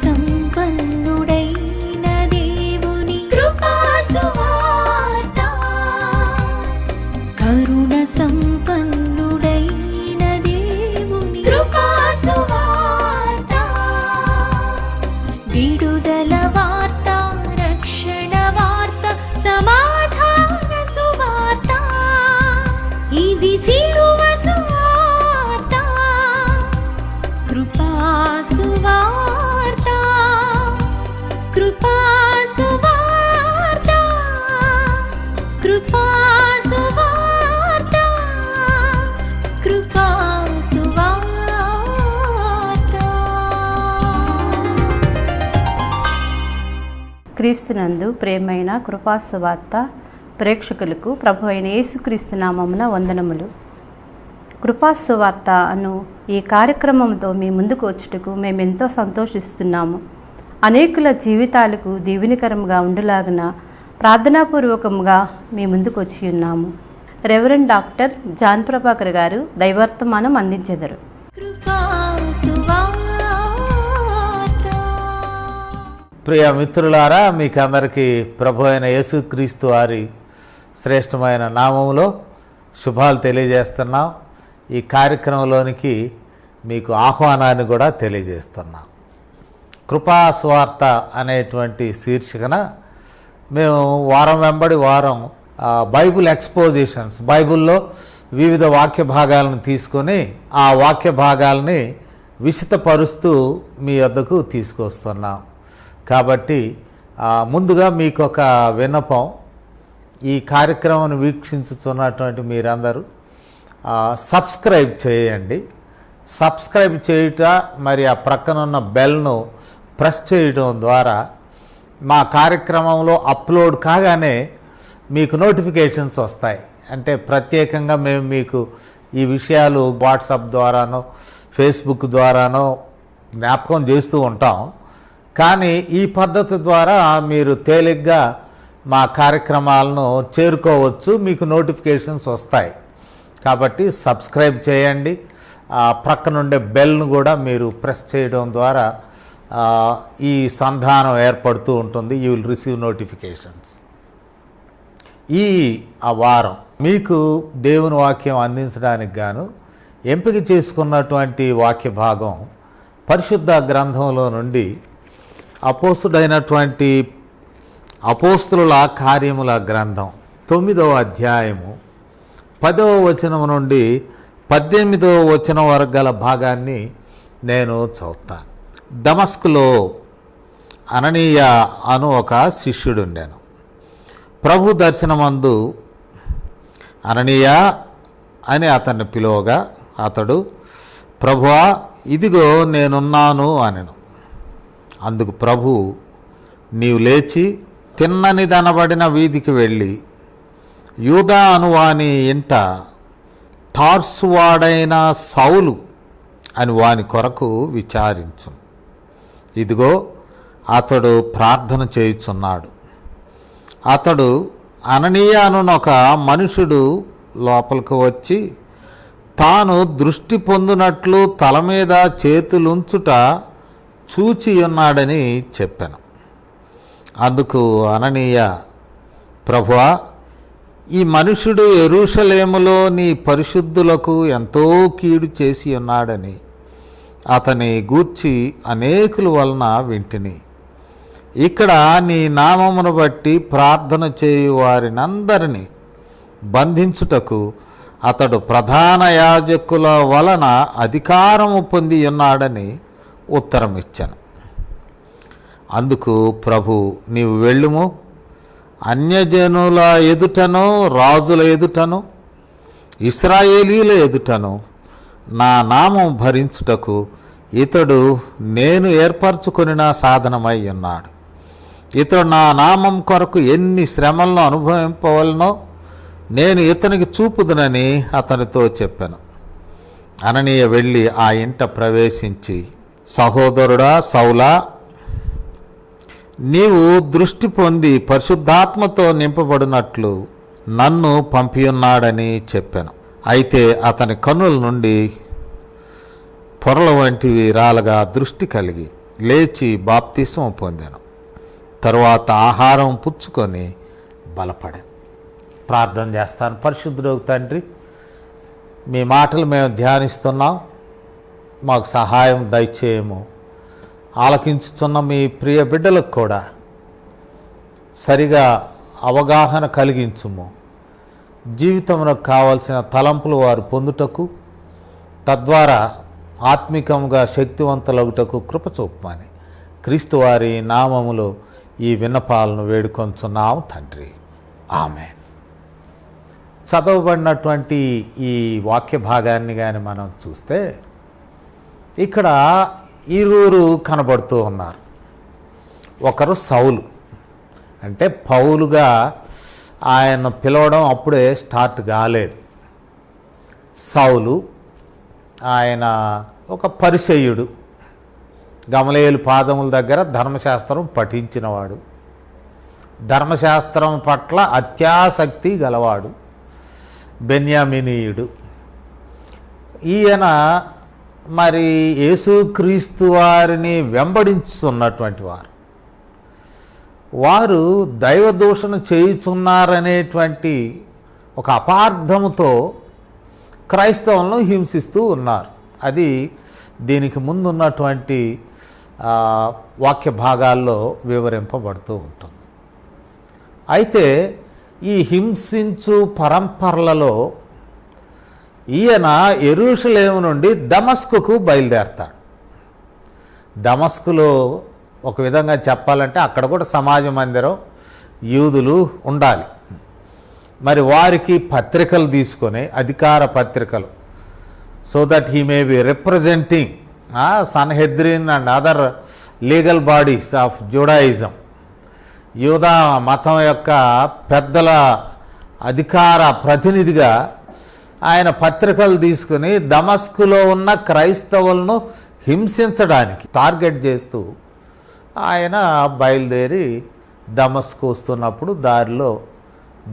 సంపన్నుడైన దేవుని కృపా సువార్త, కరుణ సంపన్నుడైన దేవుని కృపా సువార్త, విడుదల వార్త, రక్షణ వార్త, సమాధాన సువార్త, ఇది సిలువ సువార్త, కృపా సువార్త, కృపా సువార్త, కృపా సువార్త, కృపా సువార్త. క్రీస్తునందు ప్రేమైన కృపా సువార్త ప్రేక్షకులకు ప్రభు అయిన యేసుక్రీస్తు నామమున వందనములు. కృపా సువార్త అను ఈ కార్యక్రమంతో మీ ముందుకు వచ్చుటకు మేమెంతో సంతోషిస్తున్నాము. అనేకుల జీవితాలకు దీవెనకరంగా ఉండులాగున ప్రార్థనాపూర్వకంగా మీ ముందుకు వచ్చి ఉన్నాము. రెవరెండ్ డాక్టర్ జాన్ ప్రభాకర్ గారు దైవర్తమానం అందించెదరు. కృపా సువార్త. ప్రియ మిత్రులారా, మీకు అందరికీ ప్రభు అయిన యేసుక్రీస్తు వారి శ్రేష్టమైన నామములో శుభాలు తెలియజేస్తున్నాం. ఈ కార్యక్రమంలోనికి మీకు ఆహ్వానాన్ని కూడా తెలియజేస్తున్నాం. కృపా సువార్త అనేటువంటి శీర్షికన మేము వారం వెంబడి వారం బైబిల్ ఎక్స్పోజిషన్స్, బైబిల్లో వివిధ వాక్య భాగాలను తీసుకొని ఆ వాక్య భాగాల్ని విశితపరుస్తూ మీ వద్దకు తీసుకొస్తున్నాం. కాబట్టి ముందుగా మీకు ఒక విన్నపం, ఈ కార్యక్రమాన్ని వీక్షించుతున్నటువంటి మీరందరూ సబ్స్క్రైబ్ చేయండి. సబ్స్క్రైబ్ చేయుట మరి ఆ ప్రక్కనున్న బెల్ను ప్రెస్ చేయడం ద్వారా మా కార్యక్రమంలో అప్లోడ్ కాగానే మీకు నోటిఫికేషన్స్ వస్తాయి. అంటే ప్రత్యేకంగా మేము మీకు ఈ విషయాలు వాట్సాప్ ద్వారానో ఫేస్బుక్ ద్వారానో జ్ఞాపకం చేస్తూ ఉంటాం. కానీ ఈ పద్ధతి ద్వారా మీరు తేలిగ్గా మా కార్యక్రమాలను చేరుకోవచ్చు, మీకు నోటిఫికేషన్స్ వస్తాయి. కాబట్టి సబ్స్క్రైబ్ చేయండి. ప్రక్కనుండే బెల్ను కూడా మీరు ప్రెస్ చేయడం ద్వారా ఈ సంధానం ఏర్పడుతూ ఉంటుంది. You will receive notifications. ఈ వారం మీకు దేవుని వాక్యం అందించడానికి గాను ఎంపిక చేసుకున్నటువంటి వాక్య భాగం పరిశుద్ధ గ్రంథంలో నుండి అపోస్తుడైనటువంటి అపోస్తుల కార్యముల గ్రంథం 9వ అధ్యాయము 10వ వచనం నుండి 18వ వచనం వరకు గల భాగాన్ని నేను చదువుతాను. దమస్కులో అననీయ అను ఒక శిష్యుడుండాను. ప్రభు దర్శనమందు అననీయ అని అతన్ని పిలువగా అతడు, ప్రభువా, ఇదిగో నేనున్నాను అనెను. అందుకు ప్రభు, నీవు లేచి తిన్నని దనబడిన వీధికి వెళ్ళి యూదా అనువాని ఇంట తార్సువాడైన సౌలు అని వాని కొరకు విచారించు. ఇదిగో అతడు ప్రార్థన చేయుచున్నాడు. అతడు అననీయ అనునొక మనుషుడు లోపలికి వచ్చి తాను దృష్టి పొందినట్లు తల మీద చేతులుంచుట చూచి ఉన్నాడని చెప్పాను. అందుకు అననీయ, ప్రభువా, ఈ మనుషుడు యెరూషలేములో నీ పరిశుద్ధులకు ఎంతో కీడు చేసి ఉన్నాడని అతని గూర్చి అనేకుల వలన వింటిని. ఇక్కడ నీ నామమును బట్టి ప్రార్థన చేయు వారినందరినీ బంధించుటకు అతడు ప్రధాన యాజకుల వలన అధికారము పొంది ఉన్నాడని ఉత్తరం ఇచ్చాను. అందుకు ప్రభు, నీవు వెళ్ళుము, అన్యజనుల ఎదుటను రాజుల ఎదుటను ఇశ్రాయేలీల ఎదుటను నా నామం భరించుటకు ఇతడు నేను ఏర్పరచుకొనిన సాధనమై ఉన్నాడు. ఇతడు నా నామం కొరకు ఎన్ని శ్రమలను అనుభవింపవలనో నేను ఇతనికి చూపుదునని అతనితో చెప్పాను. అననీయ వెళ్ళి ఆ ఇంట ప్రవేశించి, సహోదరుడా సౌలా, నీవు దృష్టి పొంది పరిశుద్ధాత్మతో నింపబడినట్లు నన్ను పంపియున్నాడని చెప్పాను. అయితే అతని కన్నుల నుండి పొరల వంటివి రాలగా దృష్టి కలిగి లేచి బాప్తిస్మం పొందాను. తరువాత ఆహారం పుచ్చుకొని బలపడాను. ప్రార్థన చేస్తాను. పరిశుద్ధుడు తండ్రి, మీ మాటలు మేము ధ్యానిస్తున్నాం, మాకు సహాయం దయచేయము. ఆలకించుతున్న మీ ప్రియ బిడ్డలకు కూడా సరిగా అవగాహన కలిగించుము. జీవితంలో కావలసిన తలంపులు వారు పొందుటకు, తద్వారా ఆత్మికంగా శక్తివంతులగుటకు కృప చూపమని క్రీస్తు వారి నామములో ఈ విన్నపాలను వేడుకొంచున్నాం తండ్రి. ఆమేన్. చదవబడినటువంటి ఈ వాక్య భాగాన్ని కానీ మనం చూస్తే ఇక్కడ ఇరువురు కనబడుతూ ఉన్నారు. ఒకరు సౌలు, అంటే పౌలుగా ఆయన పిలవడం అప్పుడే స్టార్ట్ కాలేదు. సౌలు ఆయన ఒక పరిసయ్యుడు, గమలీయేలు పాదముల దగ్గర ధర్మశాస్త్రం పఠించినవాడు, ధర్మశాస్త్రం పట్ల అత్యాసక్తి గలవాడు, బెన్యామినీయుడు. ఈయన మరి యేసుక్రీస్తు వారిని వెంబడించుతున్నటువంటి వారు దైవదూషణ చేయుచున్నారనేటువంటి ఒక అపార్థముతో క్రైస్తవులను హింసిస్తూ ఉన్నారు. అది దీనికి ముందున్నటువంటి వాక్య భాగాల్లో వివరింపబడుతూ ఉంటుంది. అయితే ఈ హింసించు పరంపరలలో ఈయన యెరూషలేము నుండి దమస్కుకు బయలుదేరతాడు. దమస్కులో ఒక విధంగా చెప్పాలంటే అక్కడ కూడా సమాజ మందిరం, యూదులు ఉండాలి. మరి వారికి పత్రికలు తీసుకొని, అధికార పత్రికలు, so that he may be representing Sanhedrin and other legal bodies of Judaism, యూదా మతం యొక్క పెద్దల అధికార ప్రతినిధిగా ఆయన పత్రికలు తీసుకుని దమస్కులో ఉన్న క్రైస్తవులను హింసించడానికి టార్గెట్ చేస్తూ ఆయన బయలుదేరి దమస్కు వస్తున్నప్పుడు దారిలో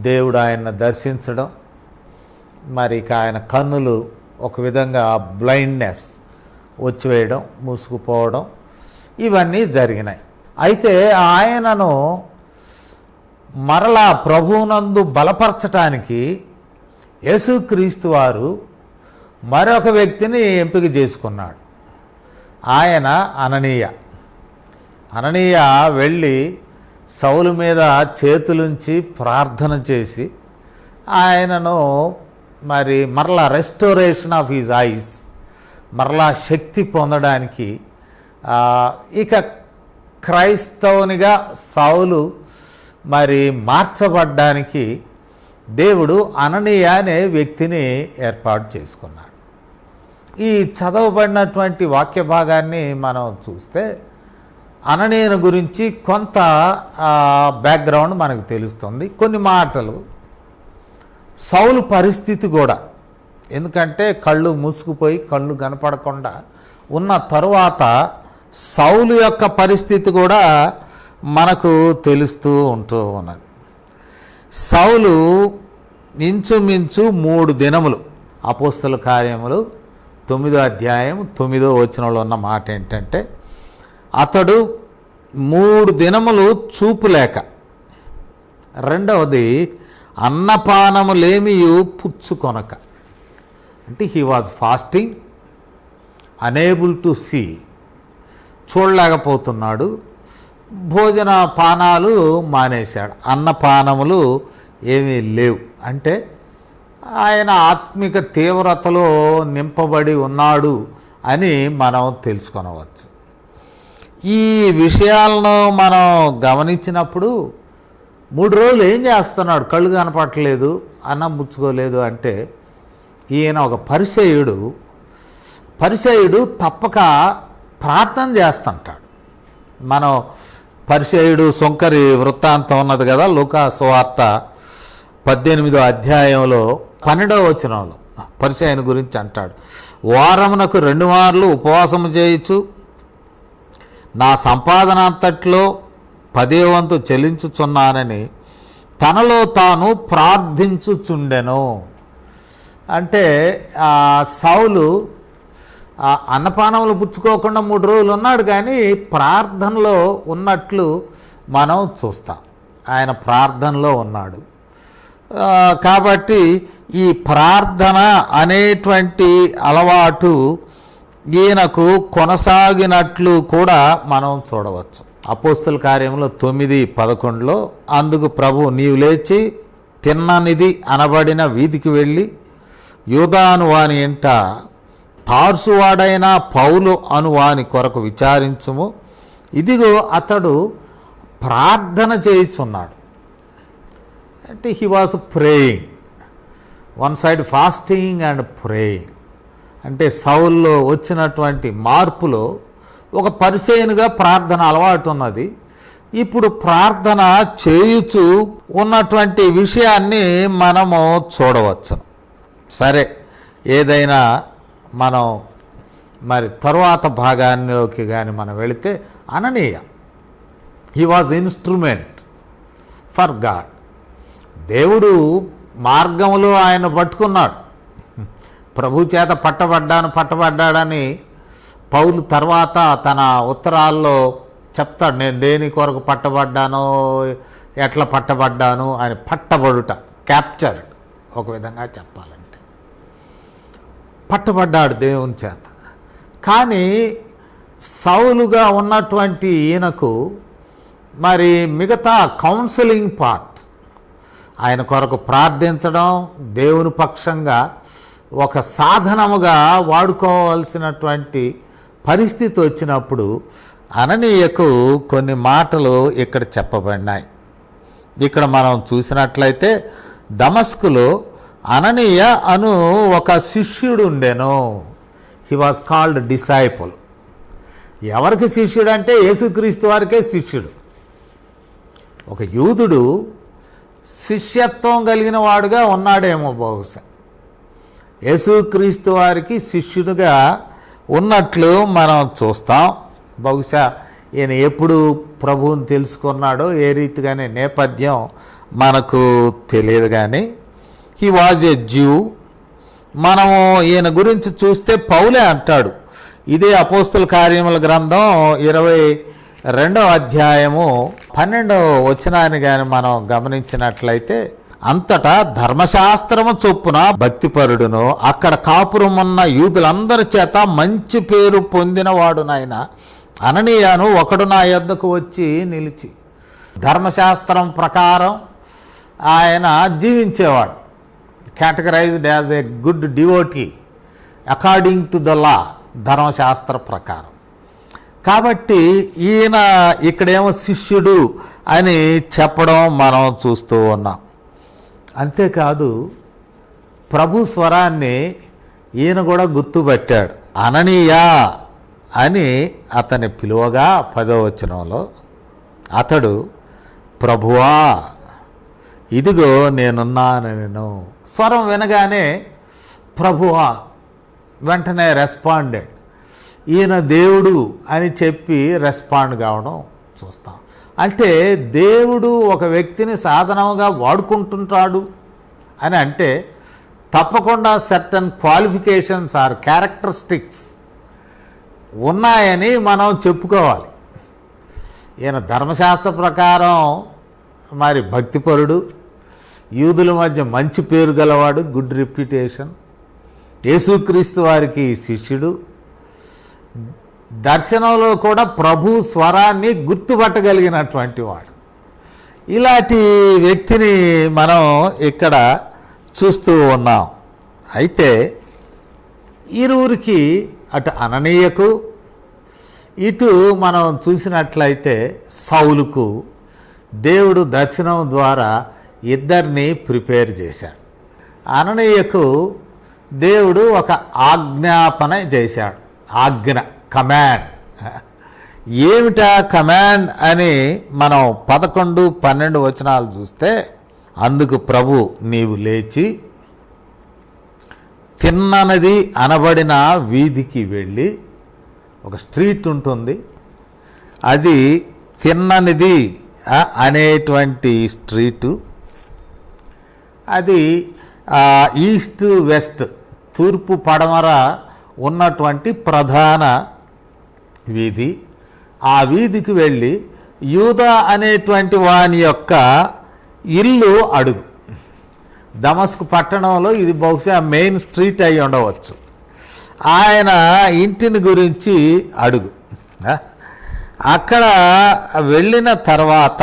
దేవుడు ఆయన్ని దర్శించడం, మరి ఇక ఆయన కన్నులు ఒక విధంగా బ్లైండ్నెస్ వచ్చివేయడం, మూసుకుపోవడం, ఇవన్నీ జరిగినాయి. అయితే ఆయనను మరలా ప్రభువునందు బలపరచటానికి యేసుక్రీస్తు వారు మరొక వ్యక్తిని ఎంపిక చేసుకున్నాడు. ఆయన అననీయ వెళ్ళి సౌలు మీద చేతులుంచి ప్రార్థన చేసి ఆయనను మరి మరలా రెస్టోరేషన్ ఆఫ్ హిజ్ ఐస్, మరలా శక్తి పొందడానికి, ఇక క్రైస్తవునిగా సౌలు మరి మార్చబడ్డానికి దేవుడు అననీయ అనే వ్యక్తిని ఏర్పాటు చేసుకున్నాడు. ఈ చదవబడినటువంటి వాక్య భాగాన్ని మనం చూస్తే అననీయను గురించి కొంత బ్యాక్గ్రౌండ్ మనకు తెలుస్తుంది. కొన్ని మాటలు, సౌలు పరిస్థితి కూడా, ఎందుకంటే కళ్ళు మూసుకుపోయి కళ్ళు కనపడకుండా ఉన్న తరువాత సౌలు యొక్క పరిస్థితి కూడా మనకు తెలుస్తూ ఉంటూ ఉన్నది. సౌలు ఇంచుమించు 3 దినములు, అపోస్తల కార్యములు 9వ అధ్యాయం 9వ వచనంలో ఉన్న మాట ఏంటంటే, అతడు 3 దినములు చూపులేక, రెండవది అన్నపానములేమియు పుచ్చుకొనక, అంటే he was fasting, unable to see, చూడలేకపోతున్నాడు, భోజన పానాలు మానేశాడు, అన్నపానములు ఏమీ లేవు. అంటే ఆయన ఆత్మిక తీవ్రతలో నింపబడి ఉన్నాడు అని మనం తెలుసుకొనవచ్చు. ఈ విషయాలను మనం గమనించినప్పుడు 3 రోజులు ఏం చేస్తున్నాడు? కళ్ళు కనపడట్లేదు, అన్నం పుచ్చుకోలేదు అంటే ఈయన ఒక పరిసయ్యుడు తప్పక ప్రార్థన చేస్తుంటాడు. మనం పరిసయ్యుడు సొంకరి వృత్తాంతం ఉన్నది కదా, లూకా సువార్త 18వ అధ్యాయంలో 12వ వచనంలో పరిసయ్యుని గురించి అంటాడు, వారమునకు 2 మార్లు ఉపవాసము చేయొచ్చు, నా సంపాదన అంతట్లో 10వ వంతు చెల్లించుచున్నానని తనలో తాను ప్రార్థించుచుండెను. అంటే సౌలు ఆ అన్నపానములు పుచ్చుకోకుండా 3 రోజులు ఉన్నాడు, కానీ ప్రార్థనలో ఉన్నట్లు మనం చూస్తాం. ఆయన ప్రార్థనలో ఉన్నాడు. కాబట్టి ఈ ప్రార్థన అనేటువంటి అలవాటు ఈయనకు కొనసాగినట్లు కూడా మనం చూడవచ్చు. అపోస్తుల కార్యంలో 9:11 అందుకు ప్రభు నీవు లేచి తిన్ననిది అనబడిన వీధికి వెళ్ళి యూదాను వాని ఇంట తార్సువాడైన పౌలు అను వాని కొరకు విచారించుము, ఇదిగో అతడు ప్రార్థన చేయుచున్నాడు. అంటే he was praying, one side fasting and praying. అంటే సౌల్లో వచ్చినటువంటి మార్పులో ఒక పరిచయనుగా ప్రార్థన అలవాటు ఉన్నది. ఇప్పుడు ప్రార్థన చేయుచు ఉన్నటువంటి విషయాన్ని మనము చూడవచ్చు. సరే, ఏదైనా మనం మరి తరువాత భాగాల్లోకి కానీ మనం వెళితే అననీయ he was instrument for God. దేవుడు మార్గములో ఆయన పట్టుకున్నాడు. ప్రభు చేత పట్టబడ్డాడని పౌలు తర్వాత తన ఉత్తరాల్లో చెప్తాడు, నేను దేని కొరకు పట్టబడ్డానో, ఎట్లా పట్టబడ్డాను అని. పట్టబడుట, క్యాప్చర్డ్, ఒక విధంగా చెప్పాలంటే పట్టబడ్డాడు దేవుని చేత. కానీ సౌలుగా ఉన్నటువంటి ఈయనకు మరి మిగతా కౌన్సిలింగ్ పార్ట్, ఆయన కొరకు ప్రార్థించడం దేవుని పక్షంగా ఒక సాధనముగా వాడుకోవాల్సినటువంటి పరిస్థితి వచ్చినప్పుడు అననీయకు కొన్ని మాటలు ఇక్కడ చెప్పబడినాయి. ఇక్కడ మనం చూసినట్లయితే దమస్కులో అననీయ అను ఒక శిష్యుడు ఉండెను. He was called disciple. ఎవరికి శిష్యుడు అంటే యేసుక్రీస్తు వారికే శిష్యుడు. ఒక యూదుడు శిష్యత్వం కలిగిన వాడుగా ఉన్నాడేమో బహుశా, యేసుక్రీస్తు వారికి శిష్యుడిగా ఉన్నట్లు మనం చూస్తాం. బహుశా ఈయన ఎప్పుడు ప్రభువుని తెలుసుకున్నాడో ఏ రీతిగానే నేపథ్యం మనకు తెలియదు, కానీ హీ వాజ్ ఎ జ్యూ. మనము ఈయన గురించి చూస్తే పౌలే అంటాడు, ఇదే అపోస్తుల కార్యముల గ్రంథం 22వ అధ్యాయము 12వ వచనాన్ని కానీ మనం గమనించినట్లయితే, అంతటా ధర్మశాస్త్రము చొప్పున భక్తిపరుడును అక్కడ కాపురమున్న యూదులందరి చేత మంచి పేరు పొందినవాడునైన అననీయను ఒకడు నా యొద్దకు వచ్చి నిలిచి, ధర్మశాస్త్రం ప్రకారం ఆయన జీవించేవాడు, categorized as a good devotee according to the law, ధర్మశాస్త్ర ప్రకారం. కాబట్టి ఈయన ఇక్కడేమో శిష్యుడు అని చెప్పడం మనం చూస్తూ ఉన్నాం. అంతేకాదు ప్రభు స్వరాన్ని ఈయన కూడా గుర్తుపట్టాడు. అననీయా అని అతని పిలువగా 10వ వచనంలో అతడు ప్రభువా ఇదిగో నేనున్నాను. స్వరం వినగానే ప్రభువా వెంటనే రెస్పాండెడ్. ఈయన దేవుడు అని చెప్పి రెస్పాండ్ కావడం చూస్తాం. అంటే దేవుడు ఒక వ్యక్తిని సాధనముగా వాడుకుంటుంటాడు అని అంటే తప్పకుండా సర్టన్ క్వాలిఫికేషన్స్ ఆర్ క్యారెక్టరిస్టిక్స్ ఉన్నాయని మనం చెప్పుకోవాలి. ఈయన ధర్మశాస్త్ర ప్రకారం మరి భక్తిపరుడు, యూదుల మధ్య మంచి పేరు గలవాడు, గుడ్ రెప్యుటేషన్, యేసుక్రీస్తు వారికి శిష్యుడు, దర్శనంలో కూడా ప్రభు స్వరాన్ని గుర్తుపట్టగలిగినటువంటి వాడు. ఇలాంటి వ్యక్తిని మనం ఇక్కడ చూస్తూ ఉన్నాం. అయితే ఇరువురికి, అటు అననీయకు ఇటు మనం చూసినట్లయితే సౌలుకు దేవుడు దర్శనం ద్వారా ఇద్దరిని ప్రిపేర్ చేశాడు. అననీయకు దేవుడు ఒక ఆజ్ఞాపన చేశాడు, ఆజ్ఞ, కమాండ్. ఏమిటా కమాండ్ అని మనం 11, 12 వచనాలు చూస్తే, అందుకు ప్రభు నీవు లేచి తిన్ననది అనబడిన వీధికి వెళ్ళి, ఒక స్ట్రీట్ ఉంటుంది, అది తిన్ననిది అనేటువంటి స్ట్రీటు. అది ఈస్ట్ వెస్ట్, తూర్పు పడమర ఉన్నటువంటి ప్రధాన వీధి. ఆ వీధికి వెళ్ళి యూదా అనేటువంటి వాని యొక్క ఇల్లు అడుగు. దమస్కు పట్టణంలో ఇది బహుశా మెయిన్ స్ట్రీట్ అయి ఉండవచ్చు. ఆయన ఇంటిని గురించి అడుగు. అక్కడ వెళ్ళిన తర్వాత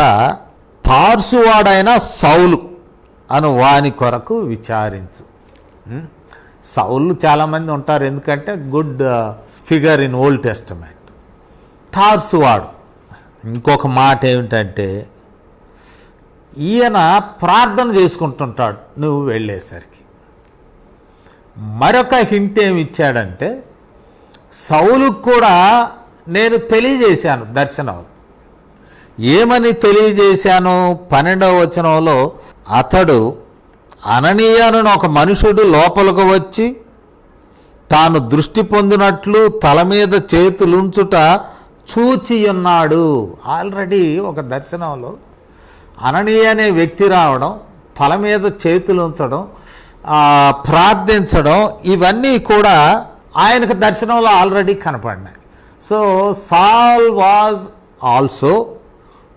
తార్సువాడైన సౌలు అను వాని కొరకు విచారించు. సౌలు చాలామంది ఉంటారు, ఎందుకంటే good figure in Old Testament. తార్సువాడు. ఇంకొక మాట ఏమిటంటే, ఈయన ప్రార్థన చేసుకుంటుంటాడు నువ్వు వెళ్ళేసరికి. మరొక హింట్ ఏమి ఇచ్చాడంటే, సౌలుకు కూడా నేను తెలియజేశాను దర్శనం. ఏమని తెలియజేశాను? 12వ వచనంలో, అతడు అననీయను ఒక మనుషుడు లోపలకు వచ్చి తాను దృష్టి పొందినట్లు తల మీద చేతులుంచుట చూచియున్నాడు. ఆల్రెడీ ఒక దర్శనంలో అననీయ అనే వ్యక్తి రావడం, తల మీద చేతులు ఉంచడం, ప్రార్థించడం, ఇవన్నీ కూడా ఆయనకు దర్శనంలో ఆల్రెడీ కనపడినాయి. So Saul was also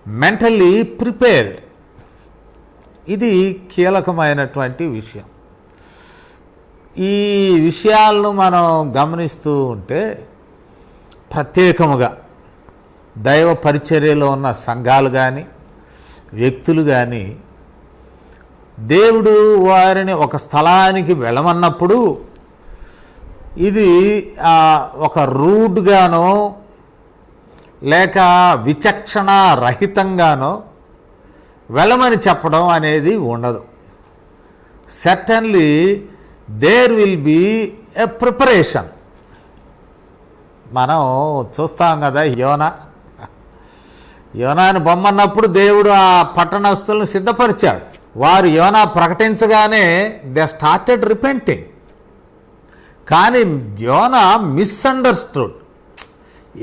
mentally prepared. ఇది కీలకమైనటువంటి విషయం. ఈ విషయాలను మనం గమనిస్తూ ఉంటే, ప్రత్యేకముగా దైవ పరిచర్యలో ఉన్న సంఘాలు కానీ వ్యక్తులు కానీ దేవుడు వారిని ఒక స్థలానికి వెళ్ళమన్నప్పుడు ఇది ఒక రూడ్గానో లేక విచక్షణ రహితంగానో వెళ్ళమని చెప్పడం అనేది ఉండదు. Certainly there will be a preparation. మనం చూస్తాం కదా, యోనాని బొమ్మన్నప్పుడు దేవుడు ఆ పట్టణస్తులను సిద్ధపరిచాడు. వారు యోనా ప్రకటించగానే దే స్టార్టెడ్ రిపెంటింగ్. కానీ యోనా మిస్అండర్స్టూడ్.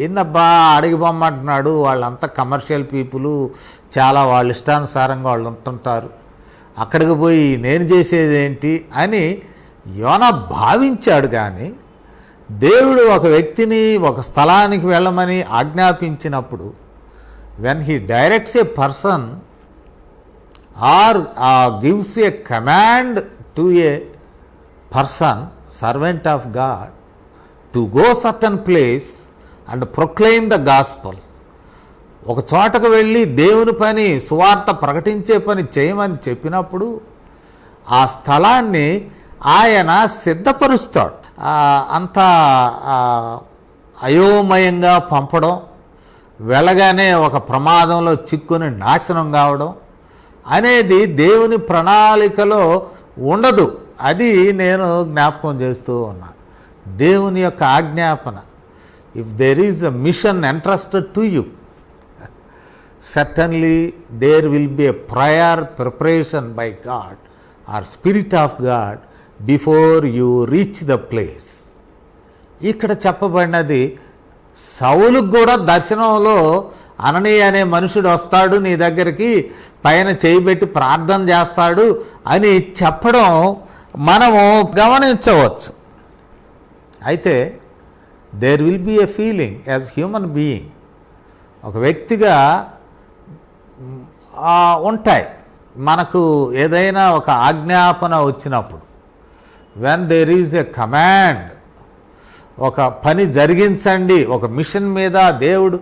ఏందబ్బా అడిగి బొమ్మంటున్నాడు, వాళ్ళంతా కమర్షియల్ పీపుల్, చాలా వాళ్ళ ఇష్టానుసారంగా వాళ్ళు ఉంటుంటారు, అక్కడికి పోయి నేను చేసేది ఏంటి అని యోనా భావించాడు. కానీ దేవుడు ఒక వ్యక్తిని ఒక స్థలానికి వెళ్ళమని ఆజ్ఞాపించినప్పుడు, when he directs a person or gives a command to a person, servant of God, to go certain place and proclaim the gospel, ఒక చోటకు వెళ్ళి దేవుని పని, సువార్త ప్రకటించే పని చేయమని చెప్పినప్పుడు ఆ స్థలాన్ని ఆయన సిద్ధపరుస్తాడు. అంత అయోమయంగా పంపడం, వెళ్ళగానే ఒక ప్రమాదంలో చిక్కుని నాశనం కావడం అనేది దేవుని ప్రణాళికలో ఉండదు. అది నేను జ్ఞాపకం చేస్తూ ఉన్నాను. దేవుని యొక్క ఆజ్ఞాపన, if there is a mission entrusted to you, certainly there will be a prior preparation by God or Spirit of God before you reach the place. ఇక్కడ చెప్పబడినది, సౌలుకు కూడా దర్శనంలో అననీయ అనే మనుషుడు వస్తాడు నీ దగ్గరికి, పైన చేయబెట్టి ప్రార్థన చేస్తాడు అని చెప్పడం మనము గమనించవచ్చు. అయితే there will be a feeling as human being. ఒక వ్యక్తిగా ఉంటాయి మనకు ఏదైనా ఒక ఆజ్ఞాపన వచ్చినప్పుడు, when there is a command, ఒక పని జరిగించండి, ఒక మిషన్ మీద దేవుడు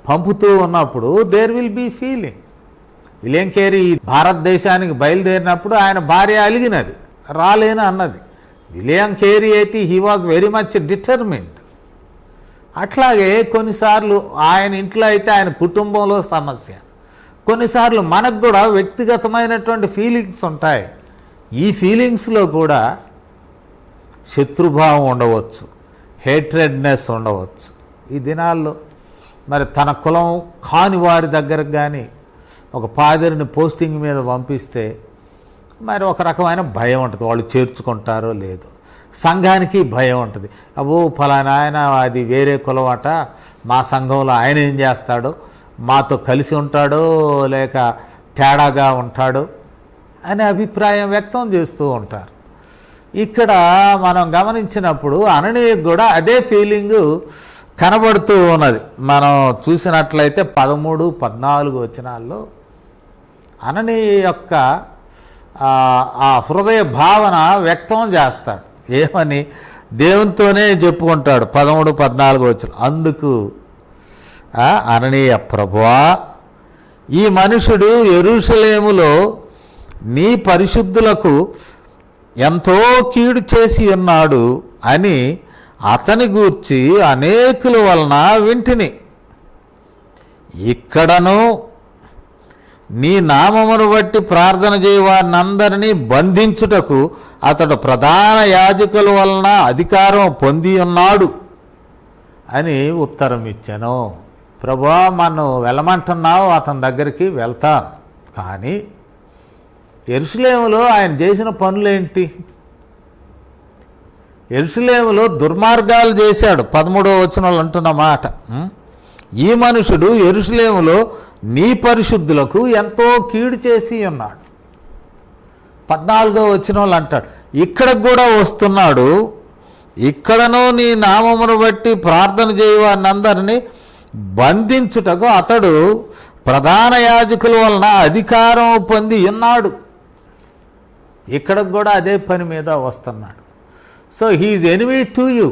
పంపుతూ ఉన్నప్పుడు there will be feeling. William Carey భారతదేశానికి బయలుదేరినప్పుడు ఆయన భార్య అలిగినది, రాలేను అన్నది. విలియం కేరీ అయితే he was very much determined. అట్లాగే కొన్నిసార్లు ఆయన ఇంట్లో అయితే ఆయన కుటుంబంలో సమస్య, కొన్నిసార్లు మనకు కూడా వ్యక్తిగతమైనటువంటి ఫీలింగ్స్ ఉంటాయి. ఈ ఫీలింగ్స్లో కూడా శత్రుభావం ఉండవచ్చు, హేట్రెడ్నెస్ ఉండవచ్చు. ఈ దినాల్లో మరి తన కులం కాని వారి దగ్గరకు కానీ ఒక పాదరిని పోస్టింగ్ మీద పంపిస్తే మరి ఒక రకమైన భయం ఉంటుంది, వాళ్ళు చేర్చుకుంటారో లేదో. సంఘానికి భయం ఉంటుంది, అబ్బో ఫలానా ఆయన అది వేరే కులం అట, మా సంఘంలో ఆయన ఏం చేస్తాడో, మాతో కలిసి ఉంటాడో లేక తేడాగా ఉంటాడో అనే అభిప్రాయం వ్యక్తం చేస్తూ ఉంటారు. ఇక్కడ మనం గమనించినప్పుడు అననీయకు కూడా అదే ఫీలింగు కనబడుతూ ఉన్నది. మనం చూసినట్లయితే 13, 14 వచనాల్లో అననీయ యొక్క ఆ హృదయ భావన వ్యక్తం చేస్తాడు. ఏమని దేవునితోనే చెప్పుకుంటాడు. 13, 14 వచనం. అందుకు అననీయ, ప్రభువా, ఈ మనుషుడు యెరూషలేములో నీ పరిశుద్ధులకు ఎంతో కీడు చేసి ఉన్నాడు అని అతని గూర్చి అనేకుల వలన వింటిని. ఇక్కడను నీ నామమును బట్టి ప్రార్థన చేయవారినందరినీ బంధించుటకు అతడు ప్రధాన యాజకుల వలన అధికారం పొంది ఉన్నాడు అని ఉత్తరం ఇచ్చాను. ప్రభువా, మనం వెళ్ళమంటున్నావు, అతని దగ్గరికి వెళ్తాను. కానీ యెరూషలేములో ఆయన చేసిన పనులేంటి? యెరూషలేములో దుర్మార్గాలు చేశాడు. 13వ వచనంలో అంటున్న మాట, ఈ మనుషుడు యెరూషలేములో నీ పరిశుద్ధులకు ఎంతో కీడు చేసి ఉన్నాడు. 14వ వచనంలో అంటాడు, ఇక్కడికి కూడా వస్తున్నాడు. ఇక్కడను నీ నామమును బట్టి ప్రార్థన చేయవారినందరినీ బంధించుటకు అతడు ప్రధాన యాజకుల వలన అధికారం పొంది ఉన్నాడు. ఇక్కడికి కూడా అదే పని మీద వస్తున్నాడు. So he's enemy to you.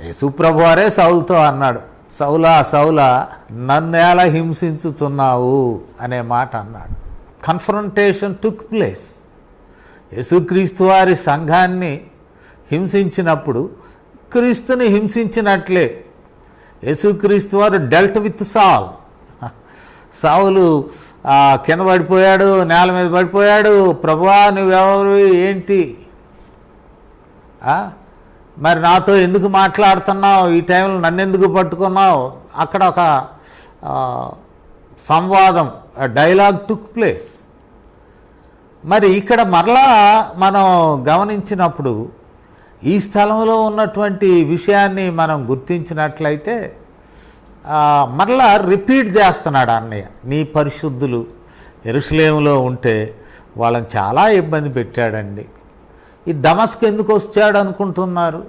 యేసుప్రభు వారే సౌలుతో అన్నాడు, సౌలా సౌలా, నన్నేలా హింసించుచున్నావు అనే మాట అన్నాడు. Confrontation took place. యేసుక్రీస్తు వారి సంఘాన్ని హింసించినప్పుడు క్రీస్తుని హింసించినట్లే యేసుక్రీస్తు వారు డెల్ట్ విత్ సాల్. సౌలు కింద పడిపోయాడు, నేల మీద పడిపోయాడు. ప్రభువా, నువ్వెవరు, ఏంటి, మరి నాతో ఎందుకు మాట్లాడుతున్నావు, ఈ టైంలో నన్ను ఎందుకు పట్టుకున్నావు? అక్కడ ఒక సంవాదం, డైలాగ్ టుక్ ప్లేస్. మరి ఇక్కడ మరలా మనం గమనించినప్పుడు ఈ స్థలంలో ఉన్నటువంటి విషయాన్ని మనం గుర్తించినట్లయితే మరలా రిపీట్ చేస్తున్నాడు అన్నయ్య. నీ పరిశుద్ధులు యెరూషలేములో ఉంటే వాళ్ళని చాలా ఇబ్బంది పెట్టాడండి. ఈ దమస్కు ఎందుకు వచ్చాడు అనుకుంటున్నారు?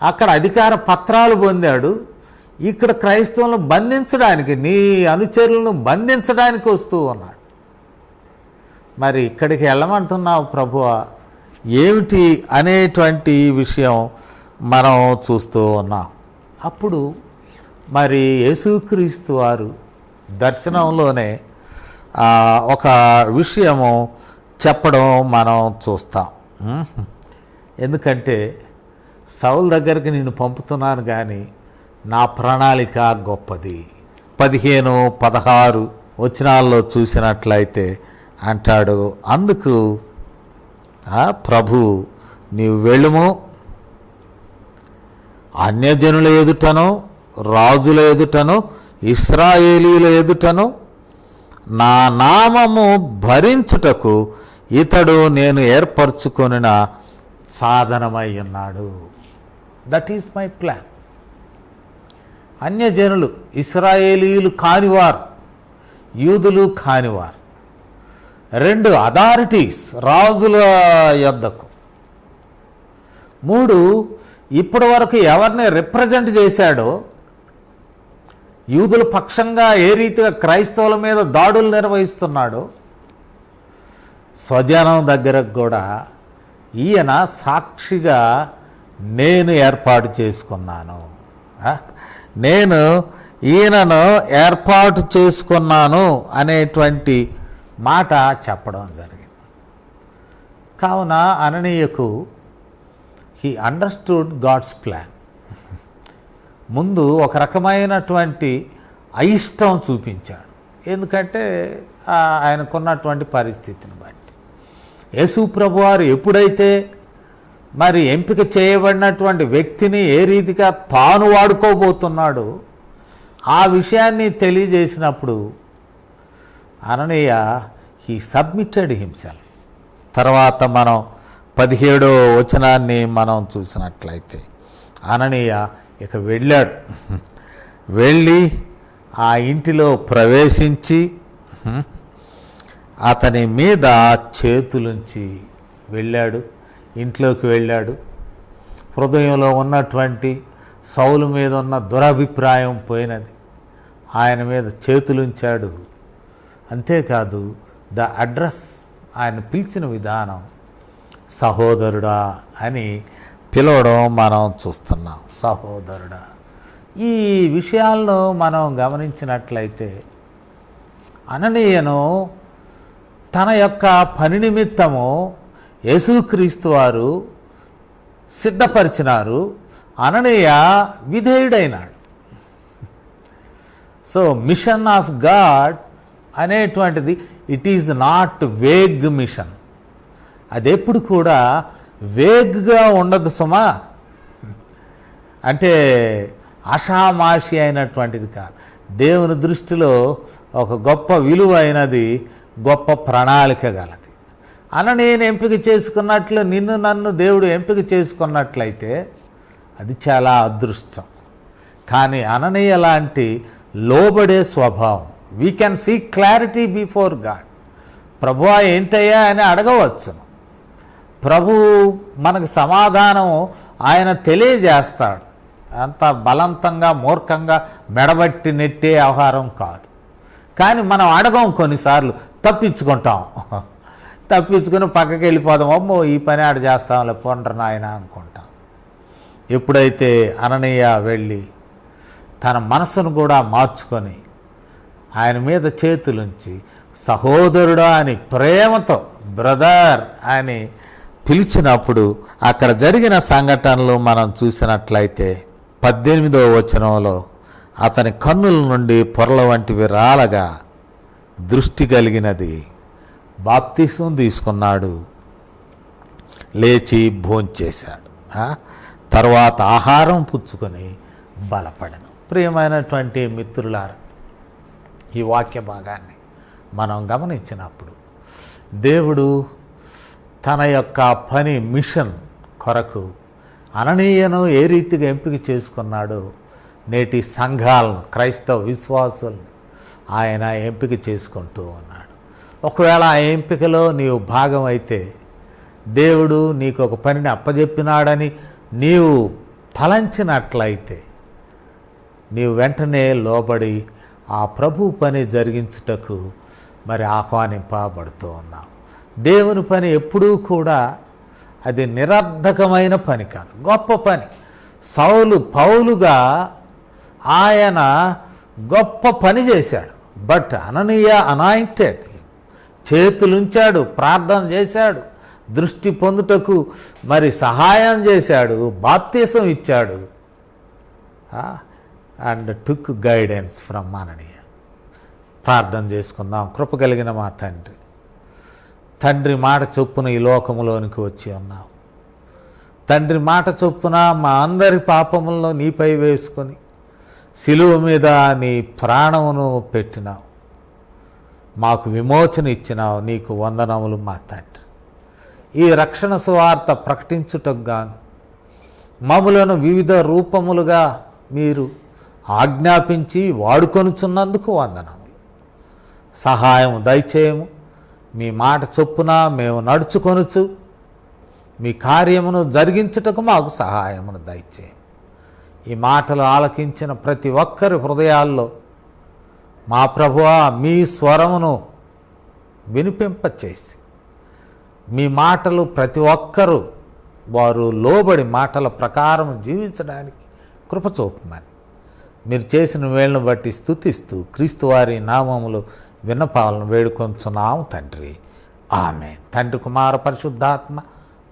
అక్కడ అధికార పత్రాలు పొందాడు. ఇక్కడ క్రైస్తవులను బంధించడానికి, నీ అనుచరులను బంధించడానికి వస్తూ ఉన్నాడు. మరి ఇక్కడికి వెళ్ళమంటున్నావు ప్రభువా, ఏమిటి అనేటువంటి విషయం మనం చూస్తూ ఉన్నాం. అప్పుడు మరి యేసుక్రీస్తు వారు దర్శనంలోనే ఒక విషయము చెప్పడం మనం చూస్తాం. ఎందుకంటే సౌలు దగ్గరికి నేను పంపుతున్నాను, కానీ నా ప్రణాళిక గొప్పది. 15, 16 వచనాల్లో చూసినట్లయితే అంటాడు, అందుకు ప్రభు, నీవు వెళ్ళుము, అన్యజనుల ఎదుటను రాజుల ఎదుటను ఇశ్రాయేలీల ఎదుటను నా నామము భరించుటకు ఇతడు నేను ఏర్పరచుకొనిన సాధనమై ఉన్నాడు. That is my plan. అన్యజనులు, ఇశ్రాయేలీలు కానివారు, యూదులు కానివారు, 2 అథారిటీస్, రాజుల యొద్దకు. 3 ఇప్పటి వరకు ఎవరిని రిప్రజెంట్ చేశాడో, యూదుల పక్షంగా ఏ రీతిగా క్రైస్తవుల మీద దాడులు నిర్వహిస్తున్నాడో, స్వజనం దగ్గరకు కూడా ఈయన సాక్షిగా నేను ఏర్పాటు చేసుకున్నాను, నేను ఈయనను ఏర్పాటు చేసుకున్నాను అనేటువంటి మాట చెప్పడం జరిగింది. కావున అననీయకు హీ అండర్స్టూడ్ గాడ్స్ ప్లాన్. ముందు ఒక రకమైనటువంటి అయిష్టం చూపించాడు. ఎందుకంటే ఆయనకున్నటువంటి పరిస్థితిని బట్టి. యేసు ప్రభువారు ఎప్పుడైతే మరి ఎంపిక చేయబడినటువంటి వ్యక్తిని ఏ రీతిగా తాను వాడుకోబోతున్నాడో ఆ విషయాన్ని తెలియజేసినప్పుడు అననీయ హీ సబ్మిటెడ్ హిమ్సెల్ఫ్. తర్వాత మనం 17వ వచనాన్ని మనం చూసినట్లయితే అననీయ ఇక వెళ్ళాడు. వెళ్ళి ఆ ఇంటిలో ప్రవేశించి అతని మీద చేతులుంచి వెళ్ళాడు, ఇంట్లోకి వెళ్ళాడు. హృదయంలో ఉన్నటువంటి సౌలు మీద ఉన్న దురభిప్రాయం పోయినది, ఆయన మీద చేతులుంచాడు. అంతేకాదు ద అడ్రస్, ఆయన పిలిచిన విధానం సహోదరుడా అని పిలవడం మనం చూస్తున్నాం. సహోదరుడా. ఈ విషయాల్లో మనం గమనించినట్లయితే అననీయను తన యొక్క పని నిమిత్తము యేసుక్రీస్తు వారు సిద్ధపరిచినారు. అననీయ విధేయుడైనాడు. సో మిషన్ ఆఫ్ గాడ్ అనేటువంటిది it is not vague mission. అది ఎప్పుడు కూడా వేగ్గా ఉండదు సుమా. అంటే ఆషామాషి అయినటువంటిది కాదు. దేవుని దృష్టిలో ఒక గొప్ప విలువైనది, గొప్ప ప్రణాళిక గలది. నేను ఎంపిక చేసుకున్నట్లు నిన్ను నన్ను దేవుడు ఎంపిక చేసుకున్నట్లయితే అది చాలా అదృష్టం. కానీ అననీయ లాంటి లోబడే స్వభావం, we can see clarity before God. ప్రభువా ఏంటయ్యా అని అడగవచ్చును. ప్రభు మనకు సమాధానం ఆయన తెలియజేస్తాడు. అంత బలవంతంగా మూర్ఖంగా మెడబట్టి నెట్టే వ్యవహారం కాదు. కానీ మనం అడగం, కొన్నిసార్లు తప్పించుకుంటాం. తప్పించుకుని పక్కకి వెళ్ళిపోదాం, అమ్మో ఈ పని ఆడ చేస్తాంలే పోండ్ర నాయన అనుకుంటాం. ఎప్పుడైతే అననీయ వెళ్ళి తన మనసును కూడా మార్చుకొని ఆయన మీద చేతులుంచి సహోదరుడా అని ప్రేమతో బ్రదర్ అని పిలిచినప్పుడు అక్కడ జరిగిన సంఘటనలు మనం చూసినట్లయితే 18వ వచనంలో అతని కన్నుల నుండి పొరల వంటివి రాలగా దృష్టి కలిగినది, బాప్తిసం తీసుకున్నాడు, లేచి భోంచేశాడు. తర్వాత ఆహారం పుచ్చుకొని బలపడను. ప్రియమైనటువంటి మిత్రులారా, ఈ వాక్య భాగాన్ని మనం గమనించినప్పుడు దేవుడు తన యొక్క పని మిషన్ కొరకు అననీయను ఏ రీతిగా ఎంపిక చేసుకున్నాడో నేటి సంఘాలను, క్రైస్తవ విశ్వాసులను ఆయన ఎంపిక చేసుకుంటూ ఉన్నాడు. ఒకవేళ ఆ ఎంపికలో నీవు భాగం అయితే, దేవుడు నీకు ఒక పనిని అప్పజెప్పినాడని నీవు తలంచినట్లయితే నీవు వెంటనే లోబడి ఆ ప్రభు పని జరిగించుటకు మరి ఆహ్వానింపబడుతూ ఉన్నావు. దేవుని పని ఎప్పుడూ కూడా అది నిరర్ధకమైన పని కాదు, గొప్ప పని. సౌలు పౌలుగా ఆయన గొప్ప పని చేశాడు. బట్ అననీయ అనాయింటెడ్, చేతులుంచాడు, ప్రార్థన చేశాడు, దృష్టి పొందుటకు మరి సహాయం చేశాడు, బాప్తిసం ఇచ్చాడు, అండ్ టుక్ గైడెన్స్ ఫ్రమ్ అననీయ. ప్రార్థన చేసుకుందాం. కృప కలిగిన మా తండ్రి, తండ్రి మాట చొప్పున ఈ లోకములోనికి వచ్చి ఉన్నావు. తండ్రి మాట చొప్పున మా అందరి పాపములను నీపై వేసుకొని శిలువ మీద నీ ప్రాణమును పెట్టినావు, మాకు విమోచన ఇచ్చినావు. నీకు వందనములు మా తండ్రి. ఈ రక్షణ సువార్త ప్రకటించుటకు గాను మమ్ములను వివిధ రూపములుగా మీరు ఆజ్ఞాపించి వాడుకొనుచున్నందుకు వందనములు. సహాయము దయచేయము. మీ మాట చొప్పున మేము నడుచుకొనుచు మీ కార్యమును జరిగించుటకు మాకు సహాయమును దయచేయము. ఈ మాటలు ఆలకించిన ప్రతి ఒక్కరి హృదయాల్లో మా ప్రభువా మీ స్వరమును వినిపింపచేసి మీ మాటలు ప్రతి ఒక్కరూ వారు లోబడి మాటల ప్రకారం జీవించడానికి కృప చూపమని మీరు చేసిన వేళ్ళను బట్టి స్తుతిస్తూ క్రీస్తు వారి నామములో విన్నపాలను వేడుకొంచున్నాము తండ్రి. ఆమేన్. తండ్రి కుమార పరిశుద్ధాత్మ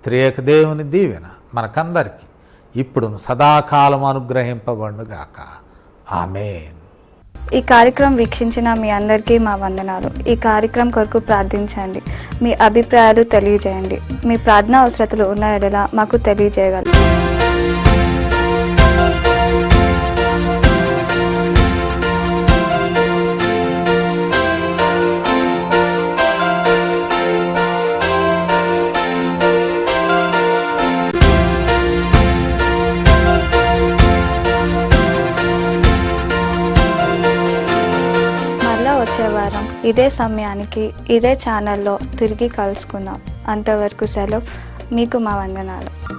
త్రియేక దేవుని దీవెన మనకందరికీ ఇప్పుడు సదాకాలం అనుగ్రహింపబడుగాక. ఆమేన్. ఈ కార్యక్రమం వీక్షించిన మీ అందరికీ మా వందనాలు. ఈ కార్యక్రమం కొరకు ప్రార్థించండి. మీ అభిప్రాయాలు తెలియజేయండి. మీ ప్రార్థనా అవసరతలు ఉన్న ఎడల మాకు తెలియజేయగలరు. వచ్చే వారం ఇదే సమయానికి ఇదే ఛానల్లో తిరిగి కలుసుకుందాం. అంతవరకు సెలవు. మీకు మా వందనాలు.